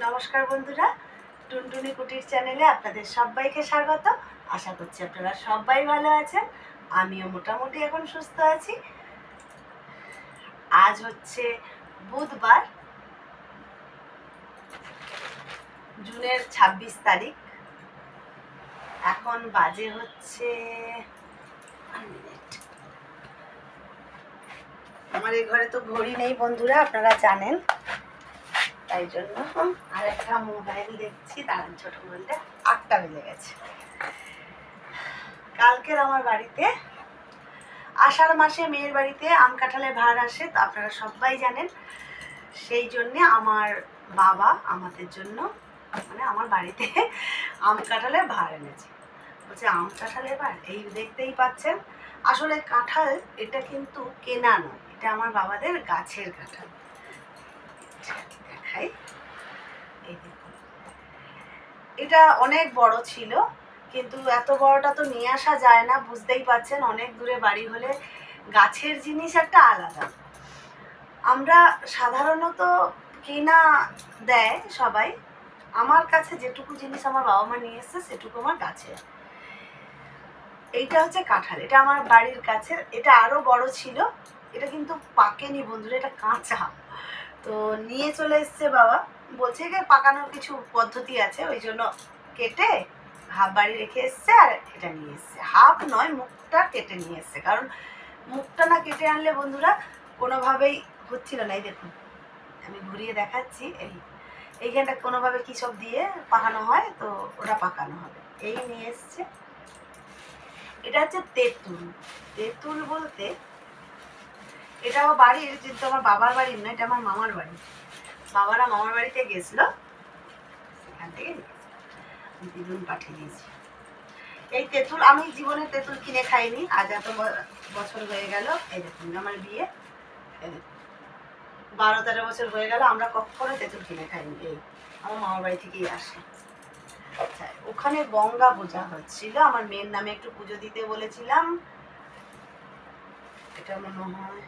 নমস্কার বন্ধুরা, টুনটুনি কুটির চ্যানেলে আপনাদের সবাইকে স্বাগত। আশা করছি আপনারা সবাই ভালো আছেন। আমিও মোটামুটি এখন সুস্থ আছি। আজ হচ্ছে বুধবার, জুনের 26 তারিখ। এখন বাজে হচ্ছে আমার এই ঘরে তো ঘড়ি নেই বন্ধুরা, আপনারা জানেন, তাই জন্য আর একটা মোবাইল দেখছি। দাঁড়ান, ছোট মোবাইলটা 8টা বেজে গেছে। কালকের আমার বাড়িতে আষাঢ় মাসে মেয়ের বাড়িতে আম কাঁঠালের ভার আসে, তো আপনারা সবাই জানেন। সেই জন্যে আমার বাবা আমাদের জন্য, মানে আমার বাড়িতে আম কাঁঠালের ভার এনেছে। বলছে আম কাঁঠালের ভার, এই দেখতেই পাচ্ছেন। আসলে কাঁঠাল এটা কিন্তু কেনা নয়, এটা আমার বাবাদের গাছের কাঁঠাল। দেখাই, এই দেখুন, এটা অনেক বড় ছিল, কিন্তু এত বড়টা তো নিয়ে আসা যায় না, বুঝতেই পারছেন। অনেক দূরে বাড়ি হলে গাছের জিনিস একটা আলাদা। আমরা সাধারণত কিনা দেয় সবাই, আমার কাছে যেটুকু জিনিস আমার বাবা মা নিয়ে এসছে সেটুকু আমার গাছের। এইটা হচ্ছে কাঁঠাল, এটা আমার বাড়ির কাছে। এটা আরও বড় ছিল, এটা কিন্তু পাকেনি বন্ধুরা, এটা কাঁচা। তো নিয়ে চলে এসছে বাবা, বলছে যে পাকানোর কিছু পদ্ধতি আছে, ওই জন্য কেটে হাফ বাড়ি রেখে এসছে, আর এটা নিয়ে এসছে। হাফ নয়, মুখটা কেটে নিয়ে এসছে, কারণ মুখটা না কেটে আনলে বন্ধুরা কোনোভাবেই হচ্ছিল না। এই দেখুন, আমি ঘুরিয়ে দেখাচ্ছি। এইখানটা কোনোভাবে কী সব দিয়ে পাকানো হয়, তো ওটা পাকানো হবে। এই নিয়ে এসছে। এটা হচ্ছে তেঁতুল। তেঁতুল বলতে এটা আমার বাড়ির, কিন্তু আমার বাবার বাড়ির না, এটা আমার মামার বাড়ি। বাবারা মামার বাড়িতে গেছিলো, সেখান থেকে দিদুন পাঠিয়ে দিয়েছি। এই তেঁতুল, আমি জীবনে তেঁতুল কিনে খাইনি, আজ এত বছর হয়ে গেল। এই দেখুন, আমার বিয়ে 12-13 বছর হয়ে গেল, আমরা কখনো তেঁতুল কিনে খাইনি। এই আমার মামার বাড়ি থেকেই আসে। আচ্ছা, ওখানে গঙ্গা পূজা হচ্ছিল, আমার মেয়ের নামে একটু পুজো দিতে বলেছিলাম। এটা মনে হয়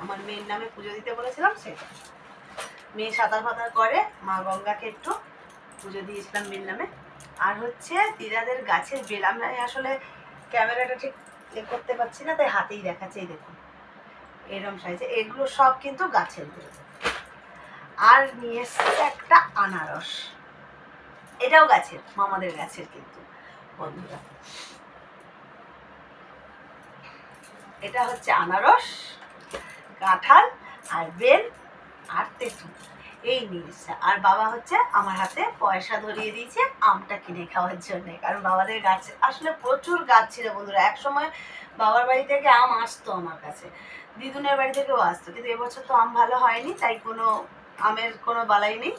আমার মেয়ের নামে পুজো দিতে বলেছিলাম, সেটা মেয়ে সাঁতার ফাতার করে, মা গঙ্গাকে একটু পুজো দিয়েছিলাম মেয়ের নামে। আর হচ্ছে দিদাদের গাছের বেল, আমি আসলে ক্যামেরাটা ঠিক করতে পারছি না, তাই হাতেই দেখাচ্ছে। এই দেখুন, এরকম সাইজে, এগুলো সব কিন্তু গাছের বেল। আর নিয়ে এসছে একটা আনারস, এটাও গাছের, মামাদের গাছের কিন্তু বন্ধুরা। এটা হচ্ছে আনারস, কাঁঠাল আর বেল আর তেঁতুল, এই নিয়ে এসছে। আর বাবা হচ্ছে আমার হাতে পয়সা ধরিয়ে দিয়েছে আমটা কিনে খাওয়ার জন্য, কারণ বাবাদের গাছে আসলে প্রচুর গাছ ছিল বন্ধুরা। এক সময় বাবার বাড়ি থেকে আম আসতো আমার কাছে, দিদুনের বাড়ি থেকেও আসতো, কিন্তু এবছর তো আম ভালো হয়নি, তাই কোনো আমের কোনো বালাই নেই।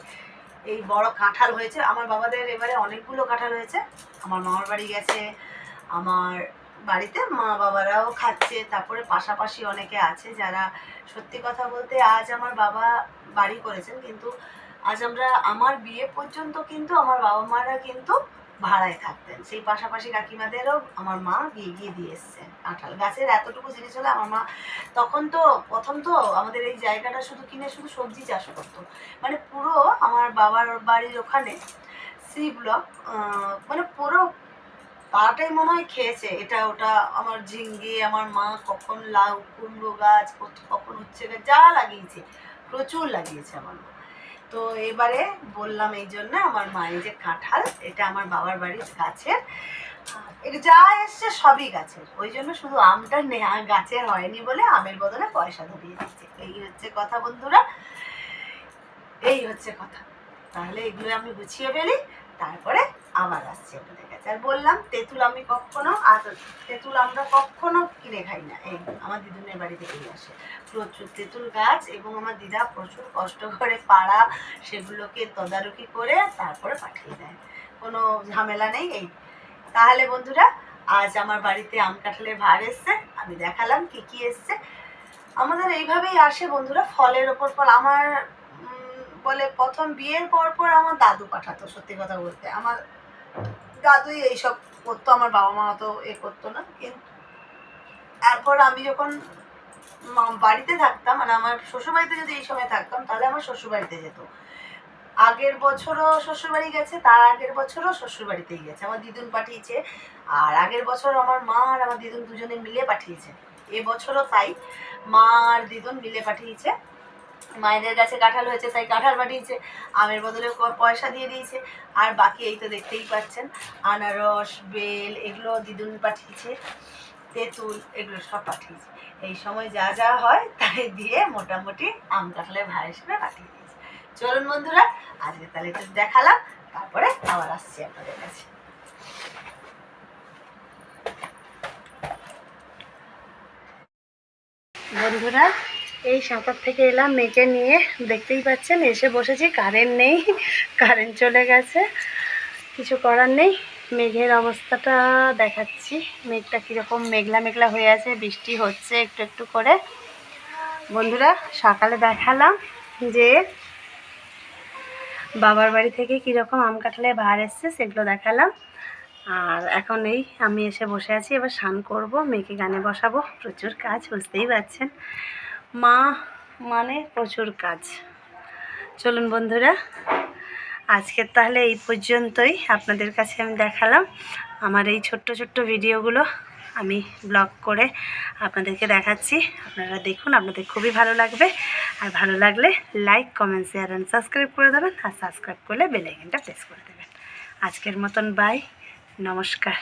এই বড় কাঁঠাল হয়েছে আমার বাবাদের, এবারে অনেকগুলো কাঁঠাল হয়েছে। আমার মামার বাড়ি গেছে, আমার বাড়িতে মা বাবারাও খাচ্ছে, তারপরে পাশাপাশি অনেকে আছে যারা, সত্যি কথা বলতে আজ আমার বাবা বাড়ি করেছেন, কিন্তু আজ আমার বিয়ে পর্যন্ত কিন্তু আমার বাবা মারা কিন্তু ভাড়ায় থাকতেন। সেই পাশাপাশি কাকিমাদেরও আমার মা গিয়ে গিয়ে দিয়ে এসছেন কাঁঠাল। গাছের এতটুকু জিনিস হলে আমার মা, তখন তো প্রথম তো আমাদের এই জায়গাটা শুধু কিনে শুধু সবজি চাষ করতো, মানে পুরো আমার বাবার বাড়ির ওখানে সি ব্লক, মানে পুরো পাড়াটাই মনে হয় খেয়েছে এটা ওটা। আমার ঝিঙ্গে, আমার মা কখন লাউ কুমড়ো গাছ, কখন উচ্ছে গাছ, যা লাগিয়েছে প্রচুর লাগিয়েছে আমার মা। তো এবারে বললাম এই জন্য আমার মায়ের যে কাঁঠাল, এটা আমার বাবার বাড়ির গাছের, এটা যা এসছে সবই গাছের, ওই জন্য শুধু আমটা গাছের হয়নি বলে আমের বদলে পয়সা ধরিয়ে দিচ্ছে। এই হচ্ছে কথা বন্ধুরা, এই হচ্ছে কথা। তাহলে এগুলো আমি গুছিয়ে ফেলি, তারপরে আবার আসছি আপনাদের কাছে। আর বললাম তেঁতুল আমি কখনো, আর তেঁতুল আমরা কখনো কিনে খাই না, এই আমার দিদুনের বাড়ি থেকেই আসে প্রচুর তেঁতুল গাছ, এবং আমার দিদা প্রচুর কষ্ট করে পাড়া সেগুলোকে তদারকি করে তারপরে পাঠিয়ে দেয়, কোনো ঝামেলা নেই। এই তাহলে বন্ধুরা, আজ আমার বাড়িতে আম কাঁঠালের ভার এসছে, আমি দেখালাম কি কি এসছে। আমাদের এইভাবেই আসে বন্ধুরা, ফলের ওপর ফল। আমার বলে প্রথম বিয়ের পর পর আমার দাদু পাঠাতো, সত্যি কথা বলতে আমার দাদুই এইসব করতো, আমার বাবা মা তো করতো না। কিন্তু তারপর আমি যখন বাড়িতে থাকতাম, মানে আমার শ্বশুরবাড়িতে যদি এই সময় থাকতাম, তাহলে আমার শ্বশুরবাড়িতে যেত, আগের বছরও শ্বশুরবাড়ি গেছে, তার আগের বছরও শ্বশুরবাড়িতেই গেছে, আমার দিদুন পাঠিয়েছে। আর আগের বছর আমার মা আর আমার দিদুন দুজনে মিলে পাঠিয়েছে। এবছরও তাই, মা আর দিদুন মিলে পাঠিয়েছে। মায়েদের কাছে কাঁঠাল হয়েছে তাই কাঁঠাল পাঠিয়েছে, আমের বদলে পয়সা দিয়ে দিয়েছে। আর বাকি এই তো দেখতেই পাচ্ছেন, আনারস, বেল এগুলো দিদুন পাঠিয়েছে, তেঁতুল এগুলো সব পাঠিয়েছে। এই সময় যা যা হয় তাই দিয়ে মোটামুটি আম কাঁঠালের ভাই হিসেবে পাঠিয়ে দিয়েছে। চলুন বন্ধুরা, আজকে তাহলে একটু দেখালাম, তারপরে আবার আসছি আপনাদের কাছে। বন্ধুরা, এই সাঁতার থেকে এলাম মেয়েকে নিয়ে, দেখতেই পাচ্ছেন এসে বসেছি, কারেন্ট নেই, কারেন্ট চলে গেছে, কিছু করার নেই। মেঘের অবস্থাটা দেখাচ্ছি, মেঘটা কীরকম মেঘলা মেঘলা হয়ে আছে, বৃষ্টি হচ্ছে একটু একটু করে। বন্ধুরা, সকালে দেখালাম যে বাবার বাড়ি থেকে কীরকম আম কাঁঠালের ভার এসছে, সেগুলো দেখালাম। আর এখন এই আমি এসে বসে আছি, এবার স্নান করব, মেয়েকে গানে বসাবো, প্রচুর কাজ, বুঝতেই পারছেন, মা মানে প্রচুর কাজ। চলুন বন্ধুরা, আজকের তাহলে এই পর্যন্তই, আপনাদের কাছে আমি দেখালাম আমার এই ছোট্ট ছোট্ট ভিডিওগুলো আমি ব্লগ করে আপনাদেরকে দেখাচ্ছি। আপনারা দেখুন, আপনাদের খুবই ভালো লাগবে। আর ভালো লাগলে like, comment, share and subscribe করে দেবেন। আর সাবস্ক্রাইব করলে বেল আইকনটা প্রেস করে দেবেন। আজকের মতন বাই, নমস্কার।